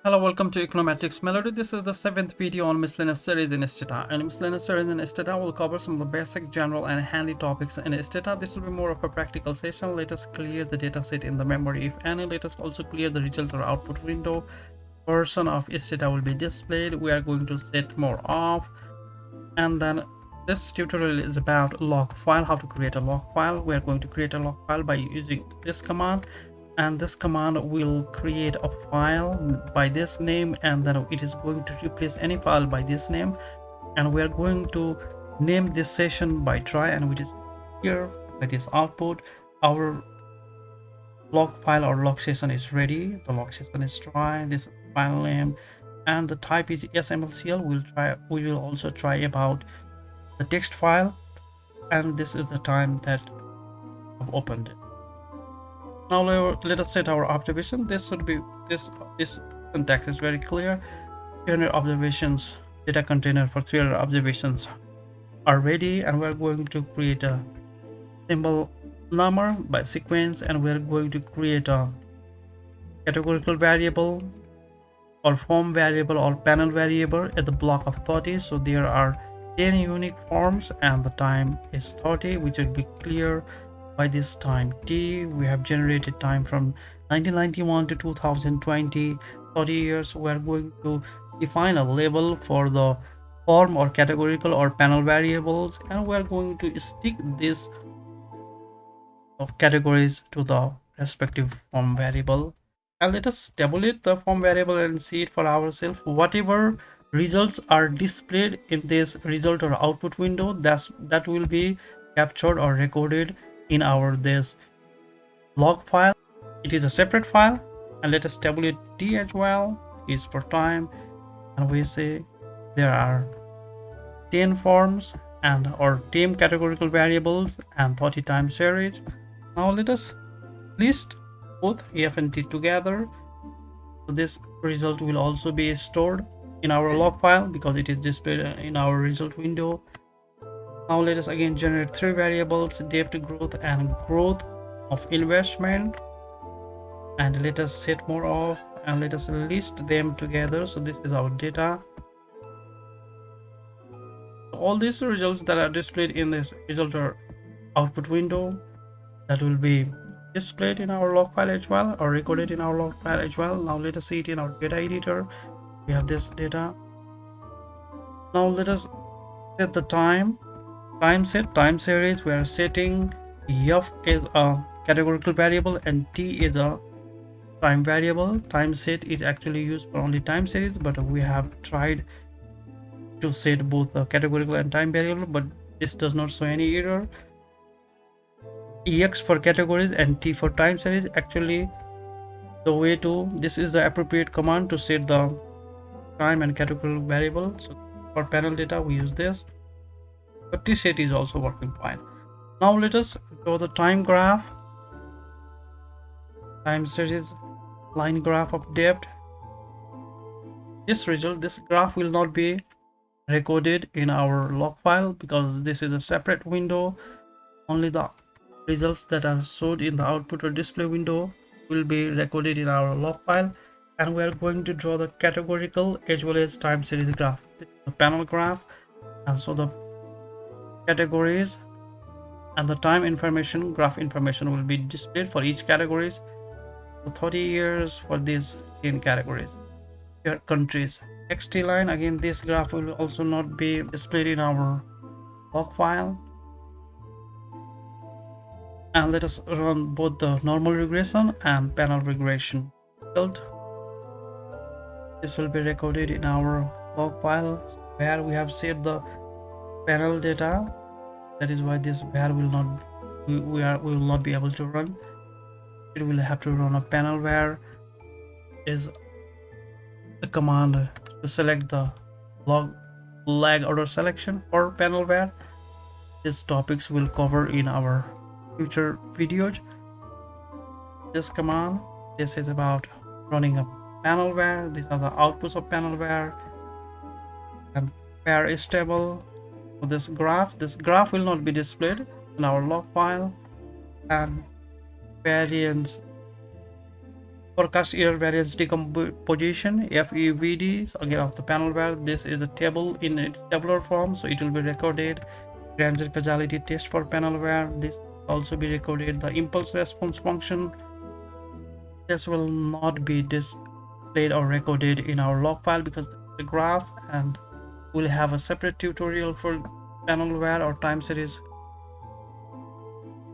Hello, welcome to Econometrics Melody. This is the 7th video on miscellaneous series in Stata. And miscellaneous series in Stata will cover some of the basic, general, and handy topics in Stata. This will be more of a practical session. Let us clear the dataset in the memory if any. Let us also clear the result or output window. Version of Stata will be displayed. We are going to set more off. And then this tutorial is about log file, how to create a log file. We are going to create a log file by using this command. And this command will create a file by this name, and then it is going to replace any file by this name, and we are going to name this session by try, and which is here by this output. Our log file or log session is ready. The log session is try, this file name, and the type is smlcl. We will also try about the text file, and this is the time that I've opened it. Now let us set our observation. This should be this syntax is very clear. 300 observations, data container for 300 observations are ready, and we're going to create a symbol number by sequence, and we're going to create a categorical variable or form variable or panel variable at the block of 30. So there are 10 unique forms, and the time is 30, which will be clear by this time t. We have generated time from 1991 to 2020, 30 years. We are going to define a label for the form or categorical or panel variables, and we are going to stick this categories to the respective form variable. And let us tabulate the form variable and see it for ourselves. Whatever results are displayed in this result or output window, that will be captured or recorded in our this log file. It is a separate file, and let us tabulate t as well. Is for time, and we say there are 10 forms and or 10 categorical variables and 30 time series. Now let us list both f and t together. So this result will also be stored in our log file because it is displayed in our result window. Now let us again generate three variables: depth, growth, and growth of investment, and let us set more of, and let us list them together. So this is our data. All these results that are displayed in this result or output window, that will be displayed in our log file as well, or recorded in our log file as well. Now let us see it in our data editor. We have this data. Now let us set the time set, time series. We are setting f is a categorical variable and t is a time variable. Time set is actually used for only time series, but we have tried to set both the categorical and time variable, but this does not show any error. Ex for categories and t for time series. Actually, the way to this is the appropriate command to set the time and categorical variable. So for panel data we use this, but tset is also working fine. Now let us draw the time graph, time series line graph of depth. This graph will not be recorded in our log file because this is a separate window. Only the results that are showed in the output or display window will be recorded in our log file, and we are going to draw the categorical as well as time series graph. This is the panel graph, and so the categories and the time information, graph information will be displayed for each categories. So 30 years for these 10 categories. Here countries, xt line. Again, this graph will also not be displayed in our log file. And let us run both the normal regression and panel regression result. This will be recorded in our log file where we have set the panel data. That is why this var will not we will not be able to run. It will have to run a panel var is the command to select the lag order selection for panel var. These topics will cover in our future videos. This command, this is about running a panel var. These are the outputs of panel var, and var is stable. So this graph will not be displayed in our log file, and variance Forecast error variance decomposition, FEVD, so again of the panel where this is a table in its tabular form, so it will be recorded. Granger causality test for panel where this also be recorded. The impulse response function, this will not be displayed or recorded in our log file because the graph, and we'll have a separate tutorial for panelware or time series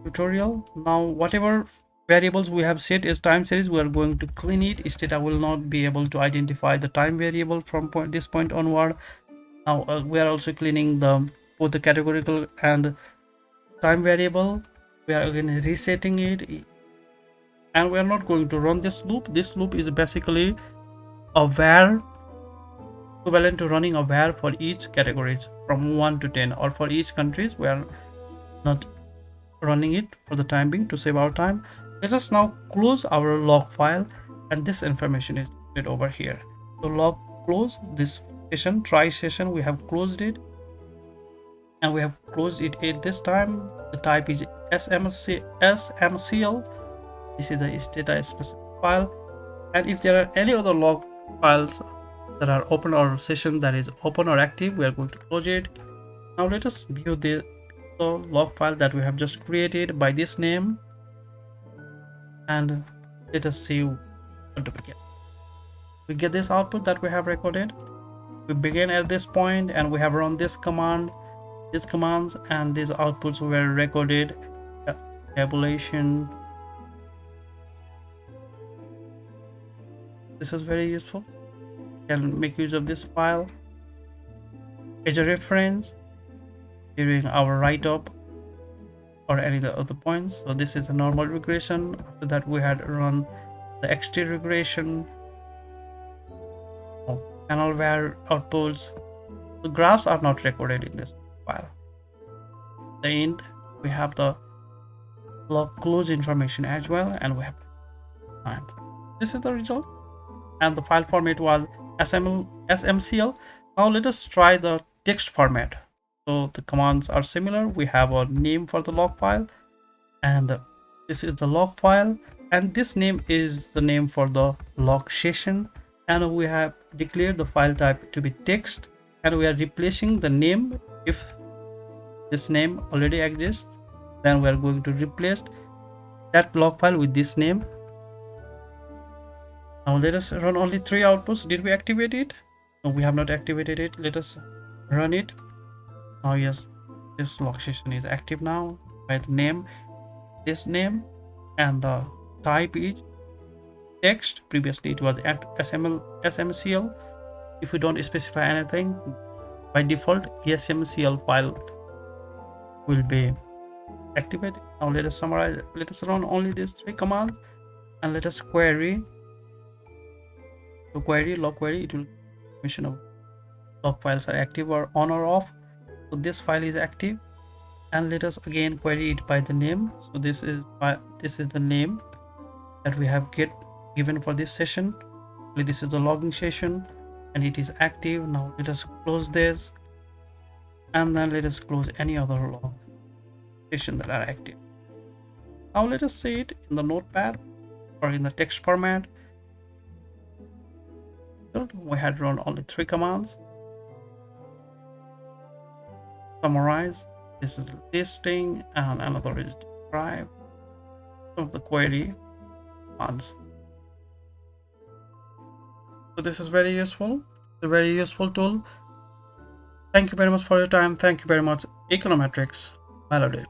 tutorial. Now whatever variables we have set as time series, we are going to clean it. Stata will not be able to identify the time variable from this point onward. Now we are also cleaning both the categorical and time variable. We are again resetting it, and we are not going to run this loop. This loop is basically a var equivalent to running a var for each categories from 1 to 10, or for each countries. We are not running it for the time being to save our time. Let us now close our log file, and this information is over here. So log close this session, try session, we have closed it, and we have closed it at this time. The type is smcl. This is a Stata specific file, and if there are any other log files that are open or session that is open or active, we are going to close it. Now let us view the log file that we have just created by this name, and let us see what do we get. We get this output that we have recorded. We begin at this point, and we have run this command, these commands, and these outputs were recorded. Tabulation. This is very useful. You can make use of this file as a reference during our write-up or any other points. So this is a normal regression. After that, we had run the XT regression of panel where outputs. The graphs are not recorded in this file. At the end, we have the log close information as well, and we have time. This is the result, and the file format was smcl. Now let us try the text format. So the commands are similar. We have a name for the log file, and this is the log file, and this name is the name for the log session, and we have declared the file type to be text, and we are replacing the name. If this name already exists, then we are going to replace that log file with this name. Now let us run only 3 outputs. Did we activate it? No, we have not activated it. Let us run it. Now yes, this log session is active now by the name, this name, and the type is text. Previously it was smcl. If we don't specify anything, by default smcl file will be activated. Now let us summarize. Let us run only these 3 commands, and let us query. To query log query, it will mention of log files are active or on or off. So this file is active, and let us again query it by the name. So this is the name that we have given for this session. This is the logging session, and it is active. Now let us close this, and then let us close any other log session that are active. Now let us see it in the notepad or in the text format. We had run only 3 commands. Summarize. This is listing, and another is describe. Some of the query commands. So this is very useful. It's a very useful tool. Thank you very much for your time. Thank you very much, Econometrics Melody.